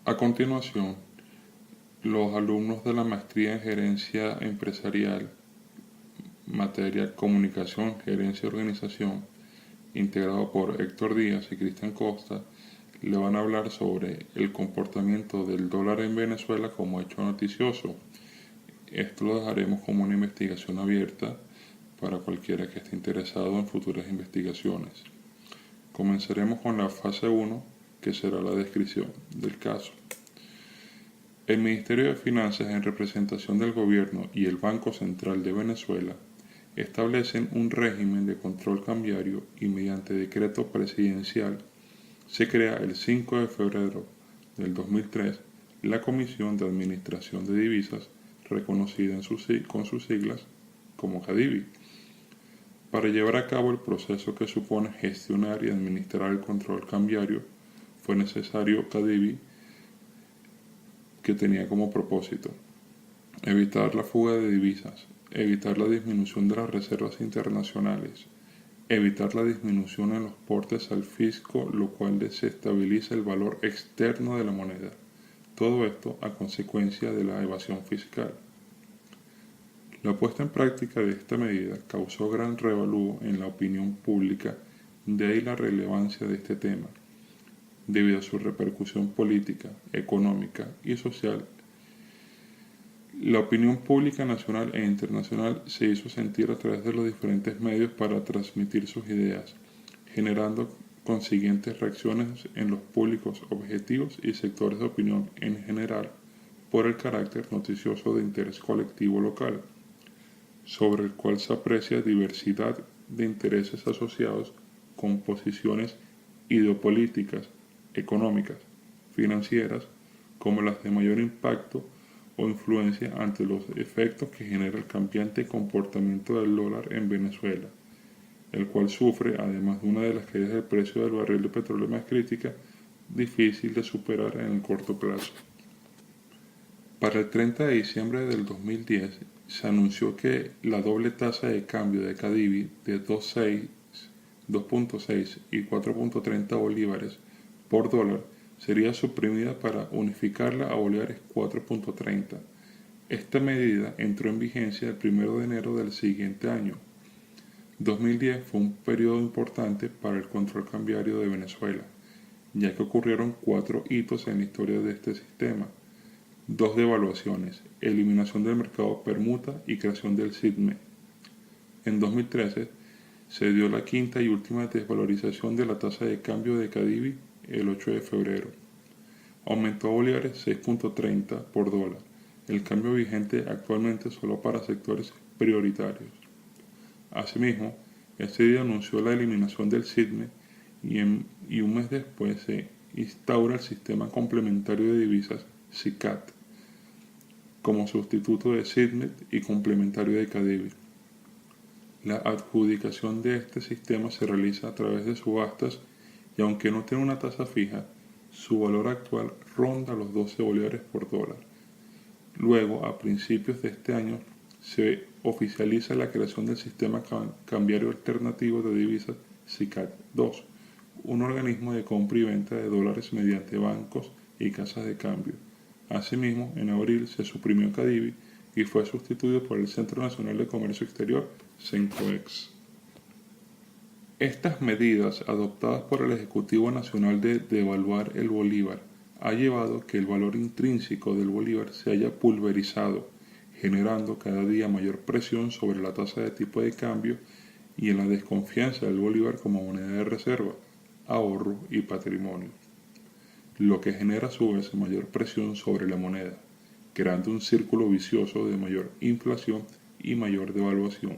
A continuación, los alumnos de la maestría en gerencia empresarial, materia comunicación, gerencia y organización, integrado por Héctor Díaz y Cristian Costa, le van a hablar sobre el comportamiento del dólar en Venezuela como hecho noticioso. Esto lo dejaremos como una investigación abierta para cualquiera que esté interesado en futuras investigaciones. Comenzaremos con la fase 1, que será la descripción del caso. El Ministerio de Finanzas, en representación del Gobierno y el Banco Central de Venezuela, establecen un régimen de control cambiario y mediante decreto presidencial se crea el 5 de febrero del 2003 la Comisión de Administración de Divisas, reconocida con sus siglas como CADIVI, para llevar a cabo el proceso que supone gestionar y administrar el control cambiario. Fue necesario CADIVI, que tenía como propósito evitar la fuga de divisas, evitar la disminución de las reservas internacionales, evitar la disminución en los portes al fisco, lo cual desestabiliza el valor externo de la moneda. Todo esto a consecuencia de la evasión fiscal. La puesta en práctica de esta medida causó gran revalúo en la opinión pública, de ahí la relevancia de este tema, debido a su repercusión política, económica y social. La opinión pública nacional e internacional se hizo sentir a través de los diferentes medios para transmitir sus ideas, generando consiguientes reacciones en los públicos objetivos y sectores de opinión en general por el carácter noticioso de interés colectivo local, sobre el cual se aprecia diversidad de intereses asociados con posiciones ideopolíticas, económicas, financieras, como las de mayor impacto o influencia ante los efectos que genera el cambiante comportamiento del dólar en Venezuela, el cual sufre, además de una de las caídas del precio del barril de petróleo más crítica, difícil de superar en el corto plazo. Para el 30 de diciembre del 2010 se anunció que la doble tasa de cambio de CADIVI de 2.6 y 4.30 bolívares por dólar sería suprimida para unificarla a bolívares 4.30. Esta medida entró en vigencia el 1 de enero del siguiente año. 2010 fue un periodo importante para el control cambiario de Venezuela, ya que ocurrieron 4 hitos en la historia de este sistema: 2 devaluaciones, eliminación del mercado permuta y creación del SIDME. En 2013 se dio la quinta y última desvalorización de la tasa de cambio de CADIVI el 8 de febrero. Aumentó a bolívares 6.30 por dólar, el cambio vigente actualmente solo para sectores prioritarios. Asimismo, este día anunció la eliminación del SIDME y un mes después se instaura el sistema complementario de divisas SICAD como sustituto de SIDMET y complementario de CADIVI. La adjudicación de este sistema se realiza a través de subastas y aunque no tiene una tasa fija, su valor actual ronda los 12 bolívares por dólar. Luego, a principios de este año, se oficializa la creación del Sistema Cambiario Alternativo de Divisas SICAD-2, un organismo de compra y venta de dólares mediante bancos y casas de cambio. Asimismo, en abril se suprimió CADIVI y fue sustituido por el Centro Nacional de Comercio Exterior, CENCOEX. Estas medidas adoptadas por el Ejecutivo Nacional de devaluar el bolívar ha llevado que el valor intrínseco del bolívar se haya pulverizado, generando cada día mayor presión sobre la tasa de tipo de cambio y en la desconfianza del bolívar como moneda de reserva, ahorro y patrimonio, lo que genera a su vez mayor presión sobre la moneda, creando un círculo vicioso de mayor inflación y mayor devaluación,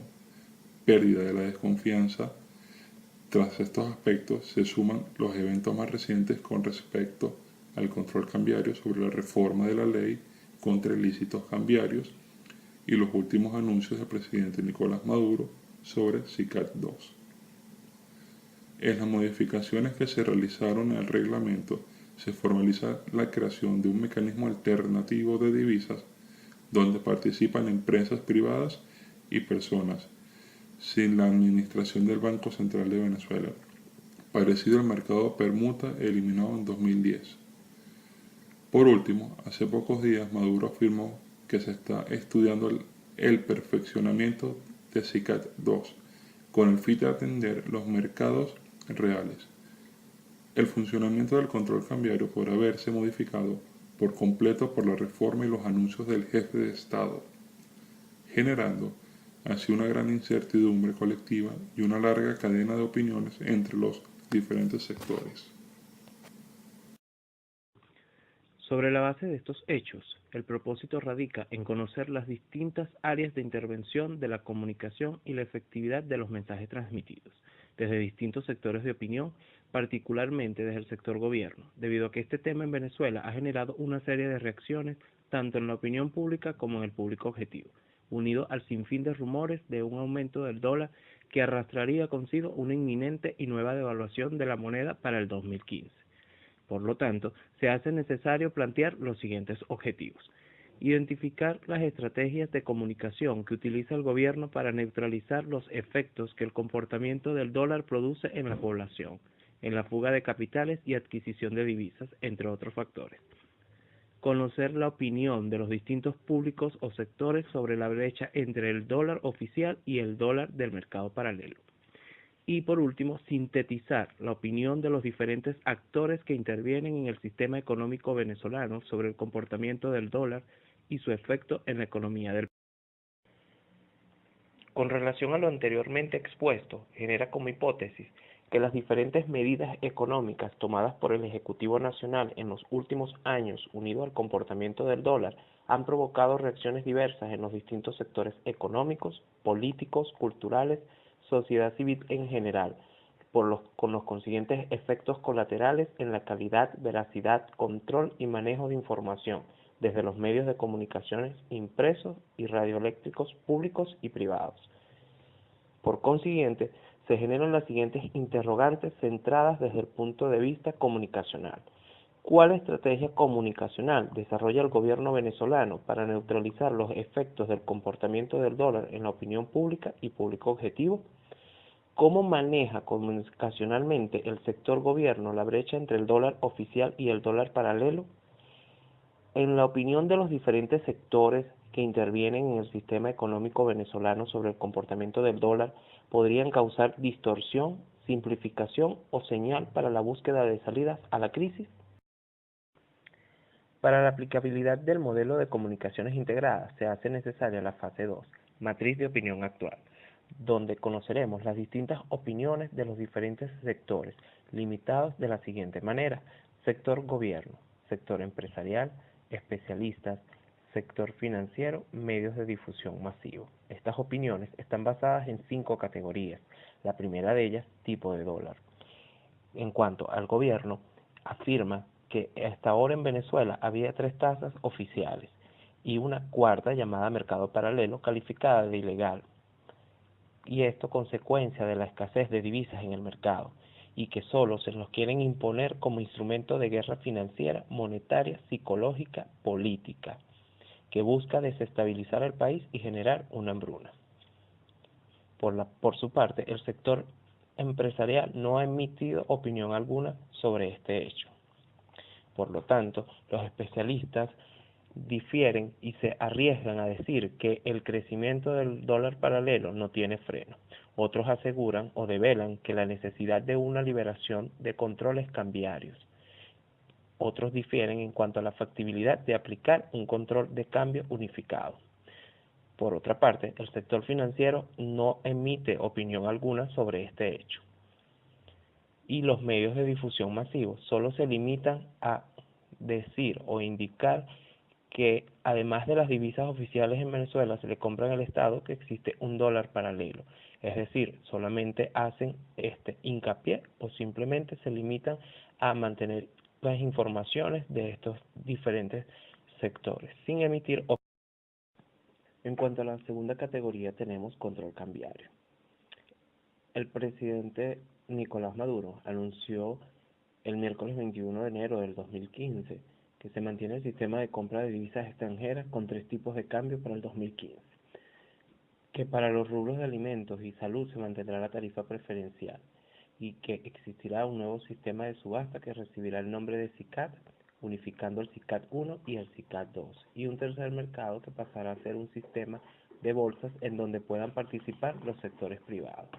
pérdida de la desconfianza. Tras estos aspectos se suman los eventos más recientes con respecto al control cambiario sobre la reforma de la ley contra ilícitos cambiarios y los últimos anuncios del presidente Nicolás Maduro sobre SICAD-2. En las modificaciones que se realizaron al reglamento se formaliza la creación de un mecanismo alternativo de divisas donde participan empresas privadas y personas sin la administración del Banco Central de Venezuela, parecido al mercado permuta eliminado en 2010. Por último, hace pocos días Maduro afirmó que se está estudiando el perfeccionamiento de CICAT 2 con el fin de atender los mercados reales. El funcionamiento del control cambiario podrá verse modificado por completo por la reforma y los anuncios del jefe de Estado, generando así una gran incertidumbre colectiva y una larga cadena de opiniones entre los diferentes sectores. Sobre la base de estos hechos, el propósito radica en conocer las distintas áreas de intervención de la comunicación y la efectividad de los mensajes transmitidos, desde distintos sectores de opinión, particularmente desde el sector gobierno, debido a que este tema en Venezuela ha generado una serie de reacciones tanto en la opinión pública como en el público objetivo, unido al sinfín de rumores de un aumento del dólar que arrastraría consigo una inminente y nueva devaluación de la moneda para el 2015. Por lo tanto, se hace necesario plantear los siguientes objetivos. Identificar las estrategias de comunicación que utiliza el gobierno para neutralizar los efectos que el comportamiento del dólar produce en la población, en la fuga de capitales y adquisición de divisas, entre otros factores. Conocer la opinión de los distintos públicos o sectores sobre la brecha entre el dólar oficial y el dólar del mercado paralelo. Y por último, sintetizar la opinión de los diferentes actores que intervienen en el sistema económico venezolano sobre el comportamiento del dólar y su efecto en la economía del país. Con relación a lo anteriormente expuesto, genera como hipótesis que las diferentes medidas económicas tomadas por el Ejecutivo Nacional en los últimos años, unido al comportamiento del dólar, han provocado reacciones diversas en los distintos sectores económicos, políticos, culturales, sociedad civil en general, con los consiguientes efectos colaterales en la calidad, veracidad, control y manejo de información, desde los medios de comunicaciones impresos y radioeléctricos públicos y privados. Por consiguiente, se generan las siguientes interrogantes centradas desde el punto de vista comunicacional. ¿Cuál estrategia comunicacional desarrolla el gobierno venezolano para neutralizar los efectos del comportamiento del dólar en la opinión pública y público objetivo? ¿Cómo maneja comunicacionalmente el sector gobierno la brecha entre el dólar oficial y el dólar paralelo? En la opinión de los diferentes sectores que intervienen en el sistema económico venezolano sobre el comportamiento del dólar, podrían causar distorsión, simplificación o señal para la búsqueda de salidas a la crisis. Para la aplicabilidad del modelo de comunicaciones integradas se hace necesaria la fase 2, matriz de opinión actual, donde conoceremos las distintas opiniones de los diferentes sectores, limitados de la siguiente manera: sector gobierno, sector empresarial, especialistas, sector financiero, medios de difusión masivo. Estas opiniones están basadas en 5 categorías. La primera de ellas, tipo de dólar. En cuanto al gobierno, afirma que hasta ahora en Venezuela había 3 tasas oficiales y una cuarta llamada mercado paralelo calificada de ilegal, y esto consecuencia de la escasez de divisas en el mercado, y que solo se nos quieren imponer como instrumento de guerra financiera, monetaria, psicológica, política, que busca desestabilizar el país y generar una hambruna. Por su parte, el sector empresarial no ha emitido opinión alguna sobre este hecho. Por lo tanto, los especialistas difieren y se arriesgan a decir que el crecimiento del dólar paralelo no tiene freno. Otros aseguran o develan que la necesidad de una liberación de controles cambiarios. Otros difieren en cuanto a la factibilidad de aplicar un control de cambio unificado. Por otra parte, el sector financiero no emite opinión alguna sobre este hecho. Y los medios de difusión masivos solo se limitan a decir o indicar que además de las divisas oficiales en Venezuela se le compra al Estado que existe un dólar paralelo. Es decir, solamente hacen este hincapié o simplemente se limitan a mantener las informaciones de estos diferentes sectores, sin emitir opinión. En cuanto a la segunda categoría, tenemos control cambiario. El presidente Nicolás Maduro anunció el miércoles 21 de enero del 2015 que se mantiene el sistema de compra de divisas extranjeras con 3 tipos de cambio para el 2015, que para los rubros de alimentos y salud se mantendrá la tarifa preferencial y que existirá un nuevo sistema de subasta que recibirá el nombre de SICAT unificando el SICAD 1 y el SICAD 2, y un tercer mercado que pasará a ser un sistema de bolsas en donde puedan participar los sectores privados.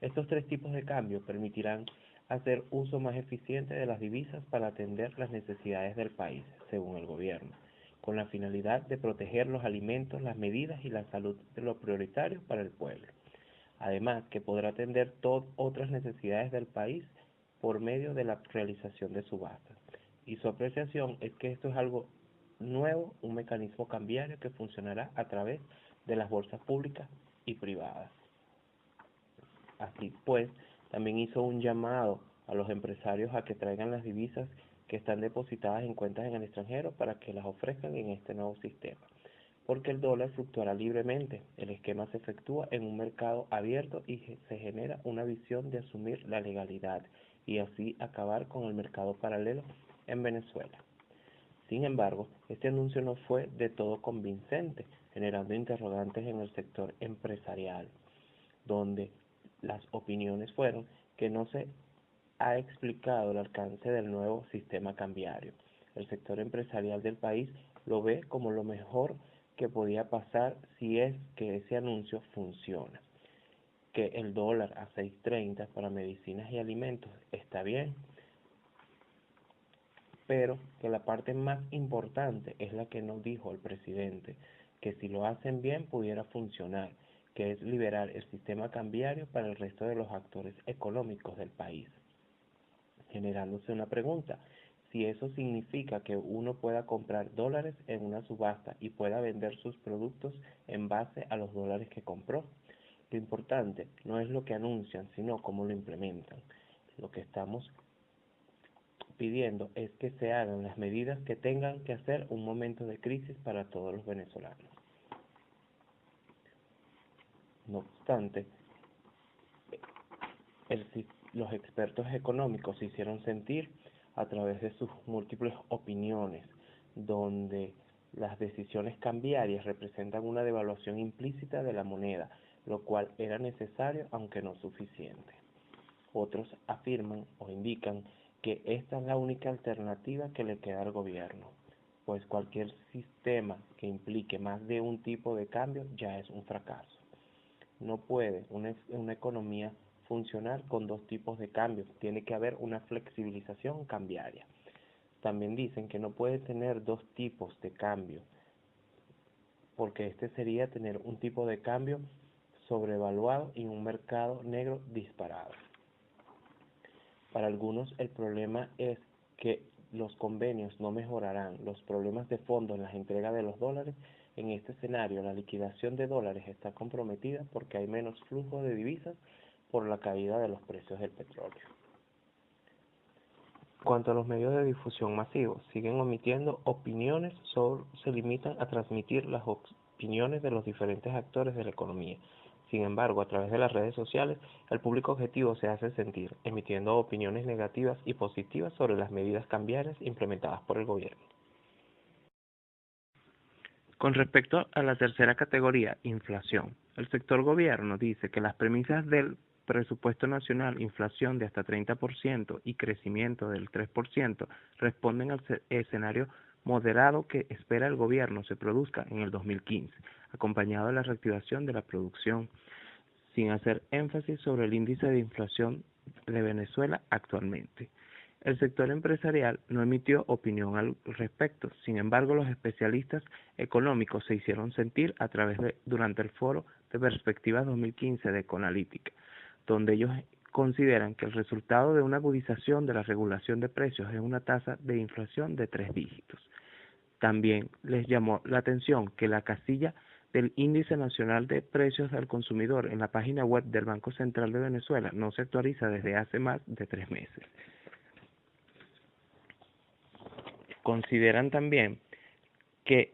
Estos tres tipos de cambio permitirán hacer uso más eficiente de las divisas para atender las necesidades del país, según el gobierno, con la finalidad de proteger los alimentos, las medidas y la salud de lo prioritario para el pueblo. Además, que podrá atender otras necesidades del país por medio de la realización de subastas. Y su apreciación es que esto es algo nuevo, un mecanismo cambiario que funcionará a través de las bolsas públicas y privadas. Así pues, también hizo un llamado a los empresarios a que traigan las divisas que están depositadas en cuentas en el extranjero para que las ofrezcan en este nuevo sistema, porque el dólar fluctuará libremente. El esquema se efectúa en un mercado abierto y se genera una visión de asumir la legalidad y así acabar con el mercado paralelo en Venezuela. Sin embargo, este anuncio no fue de todo convincente, generando interrogantes en el sector empresarial, donde las opiniones fueron que no se ha explicado el alcance del nuevo sistema cambiario. El sector empresarial del país lo ve como lo mejor que podía pasar si es que ese anuncio funciona. Que el dólar a 6.30 para medicinas y alimentos está bien, pero que la parte más importante es la que nos dijo el presidente, que si lo hacen bien pudiera funcionar, que es liberar el sistema cambiario para el resto de los actores económicos del país, generándose una pregunta: si eso significa que uno pueda comprar dólares en una subasta y pueda vender sus productos en base a los dólares que compró. Lo importante no es lo que anuncian, sino cómo lo implementan. Lo que estamos pidiendo es que se hagan las medidas que tengan que hacer un momento de crisis para todos los venezolanos. No obstante, los expertos económicos se hicieron sentir a través de sus múltiples opiniones, donde las decisiones cambiarias representan una devaluación implícita de la moneda, lo cual era necesario aunque no suficiente. Otros afirman o indican que esta es la única alternativa que le queda al gobierno, pues cualquier sistema que implique más de un tipo de cambio ya es un fracaso. No puede una economía funcionar con dos tipos de cambios, tiene que haber una flexibilización cambiaria. También dicen que no puede tener dos tipos de cambio, porque este sería tener un tipo de cambio sobrevaluado y un mercado negro disparado. Para algunos el problema es que los convenios no mejorarán los problemas de fondo en la entrega de los dólares. En este escenario, la liquidación de dólares está comprometida porque hay menos flujo de divisas por la caída de los precios del petróleo. En cuanto a los medios de difusión masivos, siguen omitiendo opiniones, solo se limitan a transmitir las opiniones de los diferentes actores de la economía. Sin embargo, a través de las redes sociales, el público objetivo se hace sentir, emitiendo opiniones negativas y positivas sobre las medidas cambiarias implementadas por el gobierno. Con respecto a la tercera categoría, inflación, el sector gobierno dice que las premisas del presupuesto nacional, inflación de hasta 30% y crecimiento del 3%, responden al escenario moderado que espera el gobierno se produzca en el 2015, acompañado de la reactivación de la producción, sin hacer énfasis sobre el índice de inflación de Venezuela actualmente. El sector empresarial no emitió opinión al respecto. Sin embargo, los especialistas económicos se hicieron sentir durante el foro de Perspectivas 2015 de Econalítica, donde ellos consideran que el resultado de una agudización de la regulación de precios es una tasa de inflación de 3 dígitos. También les llamó la atención que la casilla del Índice Nacional de Precios al Consumidor en la página web del Banco Central de Venezuela no se actualiza desde hace más de 3 meses. Consideran también que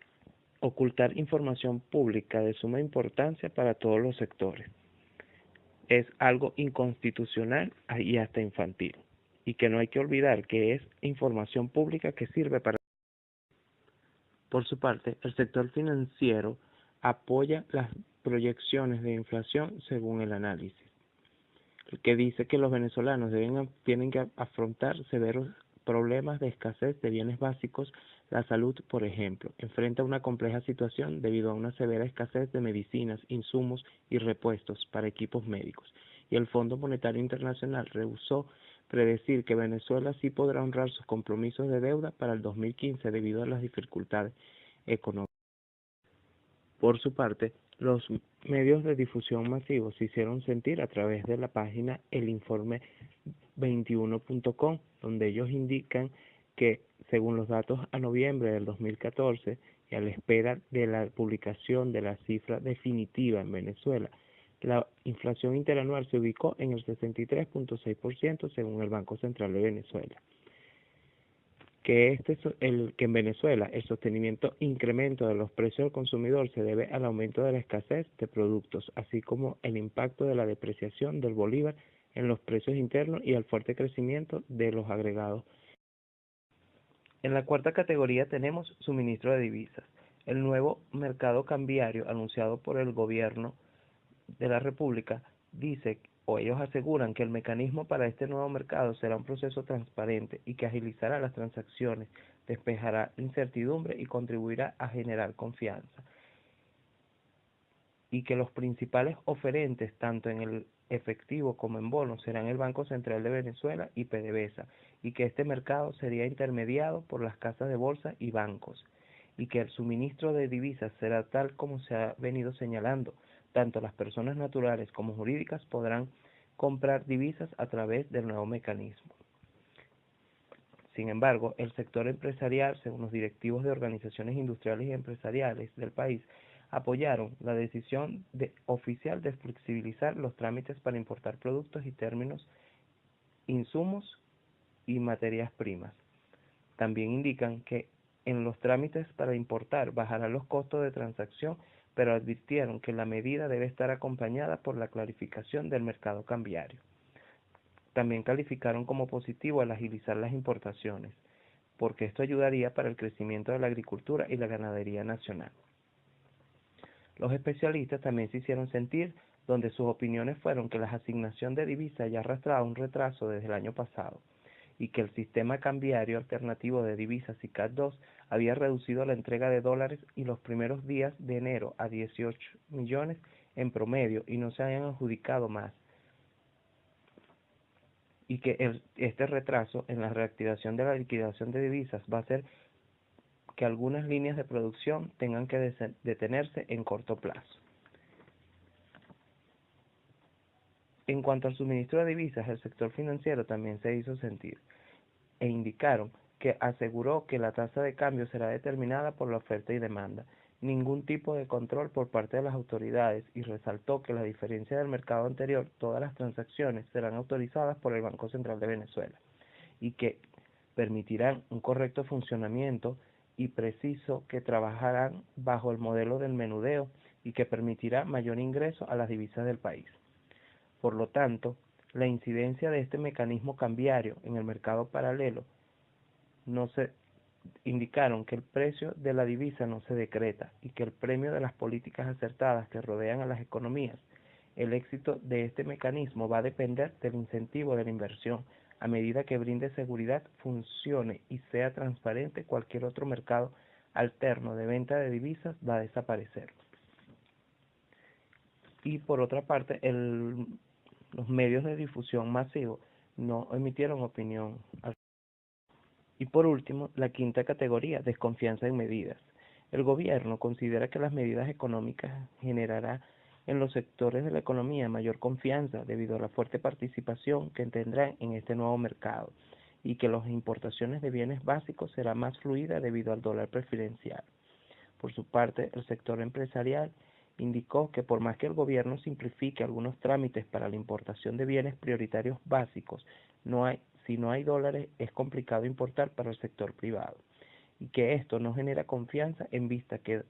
ocultar información pública de suma importancia para todos los sectores es algo inconstitucional y hasta infantil, y que no hay que olvidar que es información pública que sirve para... Por su parte, el sector financiero apoya las proyecciones de inflación según el análisis, que dice que los venezolanos tienen que afrontar severos problemas de escasez de bienes básicos. La salud, por ejemplo, enfrenta una compleja situación debido a una severa escasez de medicinas, insumos y repuestos para equipos médicos, y el Fondo Monetario Internacional rehusó predecir que Venezuela sí podrá honrar sus compromisos de deuda para el 2015 debido a las dificultades económicas. Por su parte, los medios de difusión masivos se hicieron sentir a través de la página elinforme21.com, donde ellos indican que, según los datos a noviembre del 2014, y a la espera de la publicación de la cifra definitiva en Venezuela, la inflación interanual se ubicó en el 63.6% según el Banco Central de Venezuela. Que en Venezuela el sostenimiento incremento de los precios del consumidor se debe al aumento de la escasez de productos, así como el impacto de la depreciación del bolívar en los precios internos y al fuerte crecimiento de los agregados. En la cuarta categoría tenemos suministro de divisas. El nuevo mercado cambiario anunciado por el gobierno de la República dice, o ellos aseguran, que el mecanismo para este nuevo mercado será un proceso transparente y que agilizará las transacciones, despejará incertidumbre y contribuirá a generar confianza, y que los principales oferentes tanto en el efectivo como en bonos serán el Banco Central de Venezuela y PDVSA, y que este mercado sería intermediado por las casas de bolsa y bancos, y que el suministro de divisas será tal como se ha venido señalando. Tanto las personas naturales como jurídicas podrán comprar divisas a través del nuevo mecanismo. Sin embargo, el sector empresarial, según los directivos de organizaciones industriales y empresariales del país, apoyaron la decisión oficial de flexibilizar los trámites para importar productos y términos, insumos y materias primas. También indican que en los trámites para importar bajarán los costos de transacción, pero advirtieron que la medida debe estar acompañada por la clarificación del mercado cambiario. También calificaron como positivo el agilizar las importaciones, porque esto ayudaría para el crecimiento de la agricultura y la ganadería nacional. Los especialistas también se hicieron sentir, donde sus opiniones fueron que la asignación de divisas ya arrastraba un retraso desde el año pasado, y que el sistema cambiario alternativo de divisas SICAD-2 había reducido la entrega de dólares y los primeros días de enero a 18 millones en promedio y no se habían adjudicado más, y que este retraso en la reactivación de la liquidación de divisas va a hacer que algunas líneas de producción tengan que detenerse en corto plazo. En cuanto al suministro de divisas, el sector financiero también se hizo sentir, e indicaron que aseguró que la tasa de cambio será determinada por la oferta y demanda, ningún tipo de control por parte de las autoridades, y resaltó que a la diferencia del mercado anterior, todas las transacciones serán autorizadas por el Banco Central de Venezuela y que permitirán un correcto funcionamiento, y preciso que trabajarán bajo el modelo del menudeo y que permitirá mayor ingreso a las divisas del país. Por lo tanto, la incidencia de este mecanismo cambiario en el mercado paralelo indicaron que el precio de la divisa no se decreta y que el premio de las políticas acertadas que rodean a las economías. El éxito de este mecanismo va a depender del incentivo de la inversión. A medida que brinde seguridad, funcione y sea transparente, cualquier otro mercado alterno de venta de divisas va a desaparecer. Y por otra parte, los medios de difusión masivos no emitieron opinión. Y por último, la quinta categoría, desconfianza en medidas. El gobierno considera que las medidas económicas generarán en los sectores de la economía mayor confianza debido a la fuerte participación que tendrán en este nuevo mercado, y que las importaciones de bienes básicos será más fluida debido al dólar preferencial. Por su parte, el sector empresarial indicó que por más que el gobierno simplifique algunos trámites para la importación de bienes prioritarios básicos, si no hay dólares es complicado importar para el sector privado, y que esto no genera confianza en vista que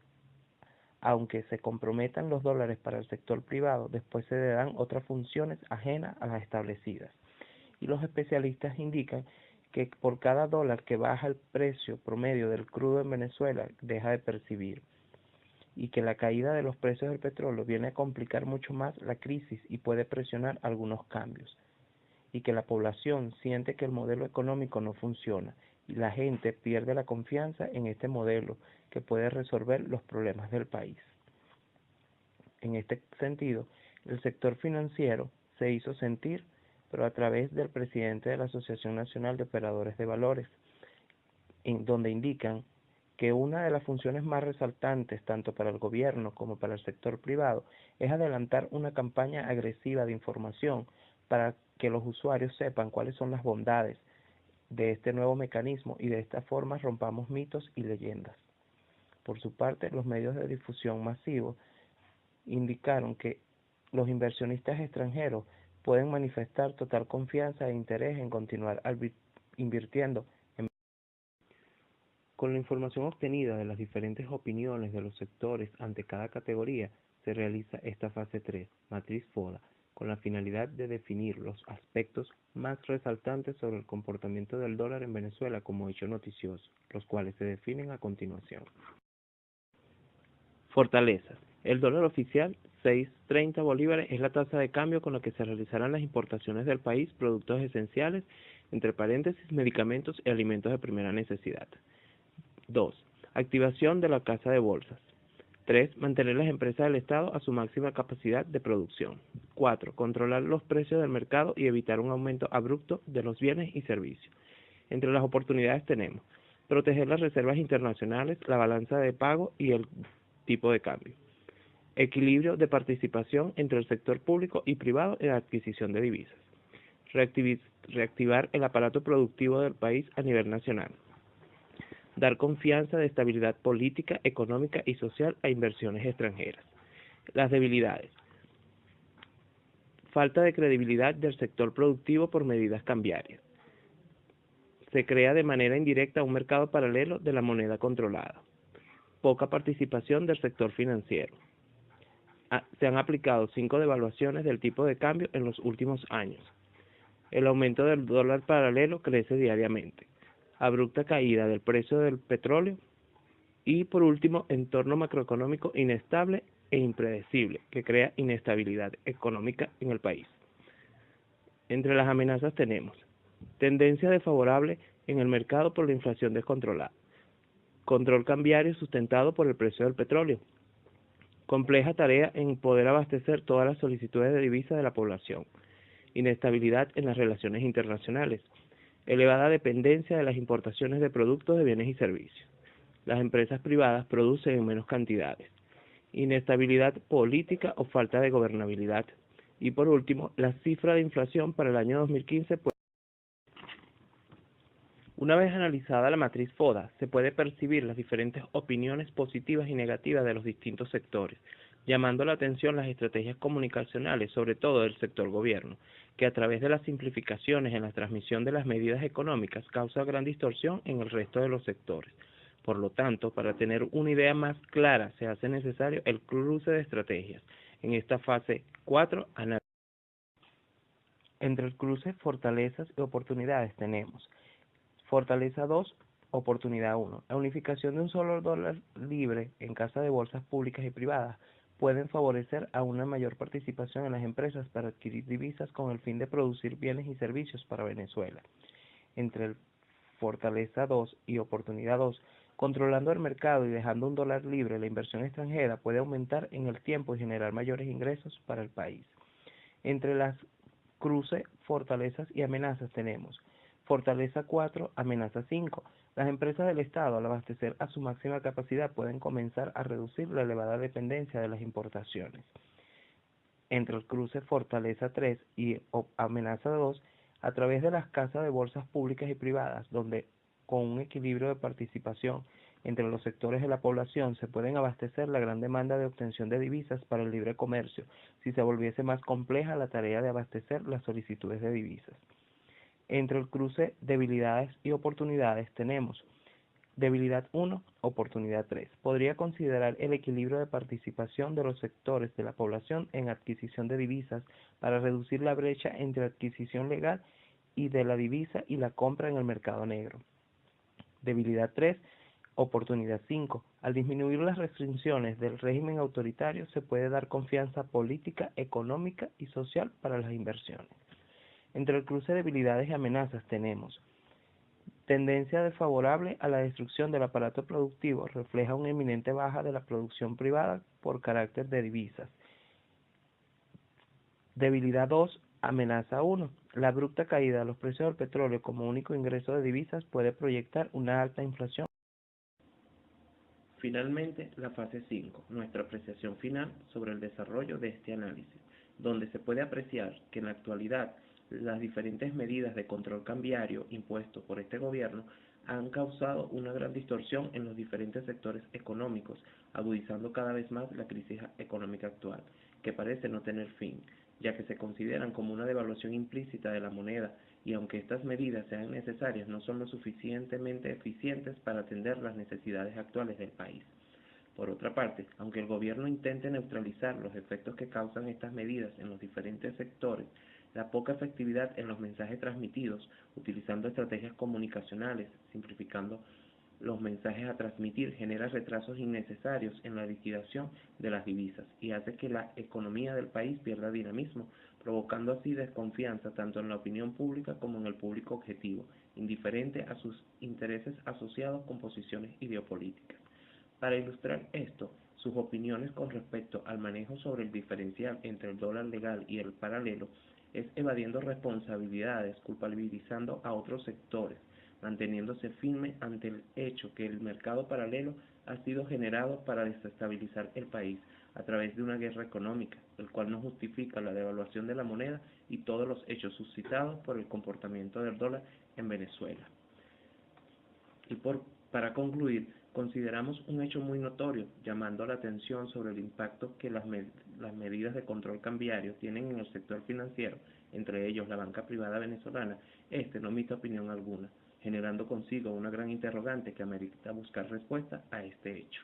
aunque se comprometan los dólares para el sector privado, después se le dan otras funciones ajenas a las establecidas. Y los especialistas indican que por cada dólar que baja el precio promedio del crudo en Venezuela deja de percibir, y que la caída de los precios del petróleo viene a complicar mucho más la crisis y puede presionar algunos cambios, y que la población siente que el modelo económico no funciona y la gente pierde la confianza en este modelo que puede resolver los problemas del país. En este sentido, el sector financiero se hizo sentir, pero a través del presidente de la Asociación Nacional de Operadores de Valores, en donde indican que una de las funciones más resaltantes tanto para el gobierno como para el sector privado es adelantar una campaña agresiva de información para que los usuarios sepan cuáles son las bondades de este nuevo mecanismo y de esta forma rompamos mitos y leyendas. Por su parte, los medios de difusión masivos indicaron que los inversionistas extranjeros pueden manifestar total confianza e interés en continuar invirtiendo. Con la información obtenida de las diferentes opiniones de los sectores ante cada categoría, se realiza esta fase 3, matriz FODA, con la finalidad de definir los aspectos más resaltantes sobre el comportamiento del dólar en Venezuela como hecho noticioso, los cuales se definen a continuación. Fortalezas. El dólar oficial, 6.30 bolívares, es la tasa de cambio con la que se realizarán las importaciones del país, productos esenciales, entre paréntesis, medicamentos y alimentos de primera necesidad. 2. Activación de la casa de bolsas. 3. Mantener las empresas del Estado a su máxima capacidad de producción. 4. Controlar los precios del mercado y evitar un aumento abrupto de los bienes y servicios. Entre las oportunidades tenemos proteger las reservas internacionales, la balanza de pago y el tipo de cambio. Equilibrio de participación entre el sector público y privado en la adquisición de divisas. Reactivar el aparato productivo del país a nivel nacional. Dar confianza de estabilidad política, económica y social a inversiones extranjeras. Las debilidades. Falta de credibilidad del sector productivo por medidas cambiarias. Se crea de manera indirecta un mercado paralelo de la moneda controlada. Poca participación del sector financiero. Se han aplicado 5 devaluaciones del tipo de cambio en los últimos años. El aumento del dólar paralelo crece diariamente. Abrupta caída del precio del petróleo y, por último, entorno macroeconómico inestable e impredecible que crea inestabilidad económica en el país. Entre las amenazas tenemos tendencia desfavorable en el mercado por la inflación descontrolada, control cambiario sustentado por el precio del petróleo, compleja tarea en poder abastecer todas las solicitudes de divisas de la población, inestabilidad en las relaciones internacionales, elevada dependencia de las importaciones de productos de bienes y servicios. Las empresas privadas producen en menos cantidades. Inestabilidad política o falta de gobernabilidad. Y por último, la cifra de inflación para el año 2015. Una vez analizada la matriz FODA, se puede percibir las diferentes opiniones positivas y negativas de los distintos sectores, llamando la atención las estrategias comunicacionales, sobre todo del sector gobierno, que a través de las simplificaciones en la transmisión de las medidas económicas causa gran distorsión en el resto de los sectores. Por lo tanto, para tener una idea más clara, se hace necesario el cruce de estrategias. En esta fase 4, entre el cruce, fortalezas y oportunidades tenemos Fortaleza 2, oportunidad 1. La unificación de un solo dólar libre en casa de bolsas públicas y privadas pueden favorecer a una mayor participación en las empresas para adquirir divisas con el fin de producir bienes y servicios para Venezuela. Entre el Fortaleza 2 y Oportunidad 2, controlando el mercado y dejando un dólar libre, la inversión extranjera puede aumentar en el tiempo y generar mayores ingresos para el país. Entre las cruces, fortalezas y amenazas tenemos Fortaleza 4, amenaza 5. Las empresas del Estado, al abastecer a su máxima capacidad, pueden comenzar a reducir la elevada dependencia de las importaciones. Entre el cruce Fortaleza 3 y amenaza 2, a través de las casas de bolsas públicas y privadas, donde con un equilibrio de participación entre los sectores de la población se pueden abastecer la gran demanda de obtención de divisas para el libre comercio, si se volviese más compleja la tarea de abastecer las solicitudes de divisas. Entre el cruce debilidades y oportunidades tenemos debilidad 1, oportunidad 3. Podría considerar el equilibrio de participación de los sectores de la población en adquisición de divisas para reducir la brecha entre adquisición legal y de la divisa y la compra en el mercado negro. Debilidad 3, oportunidad 5. Al disminuir las restricciones del régimen autoritario se puede dar confianza política, económica y social para las inversiones. Entre el cruce de debilidades y amenazas tenemos tendencia desfavorable a la destrucción del aparato productivo, refleja una eminente baja de la producción privada por carácter de divisas. Debilidad 2, amenaza 1. La abrupta caída de los precios del petróleo como único ingreso de divisas puede proyectar una alta inflación. Finalmente, la fase 5, nuestra apreciación final sobre el desarrollo de este análisis, donde se puede apreciar que en la actualidad las diferentes medidas de control cambiario impuestos por este gobierno han causado una gran distorsión en los diferentes sectores económicos, agudizando cada vez más la crisis económica actual, que parece no tener fin, ya que se consideran como una devaluación implícita de la moneda y aunque estas medidas sean necesarias, no son lo suficientemente eficientes para atender las necesidades actuales del país. Por otra parte, aunque el gobierno intente neutralizar los efectos que causan estas medidas en los diferentes sectores, la poca efectividad en los mensajes transmitidos, utilizando estrategias comunicacionales, simplificando los mensajes a transmitir, genera retrasos innecesarios en la liquidación de las divisas y hace que la economía del país pierda dinamismo, provocando así desconfianza tanto en la opinión pública como en el público objetivo, indiferente a sus intereses asociados con posiciones ideopolíticas. Para ilustrar esto, sus opiniones con respecto al manejo sobre el diferencial entre el dólar legal y el paralelo es evadiendo responsabilidades, culpabilizando a otros sectores, manteniéndose firme ante el hecho que el mercado paralelo ha sido generado para desestabilizar el país a través de una guerra económica, el cual no justifica la devaluación de la moneda y todos los hechos suscitados por el comportamiento del dólar en Venezuela. Para concluir, consideramos un hecho muy notorio, llamando la atención sobre el impacto que las medidas de control cambiario tienen en el sector financiero, entre ellos la banca privada venezolana. Este no omite opinión alguna, generando consigo una gran interrogante que amerita buscar respuesta a este hecho.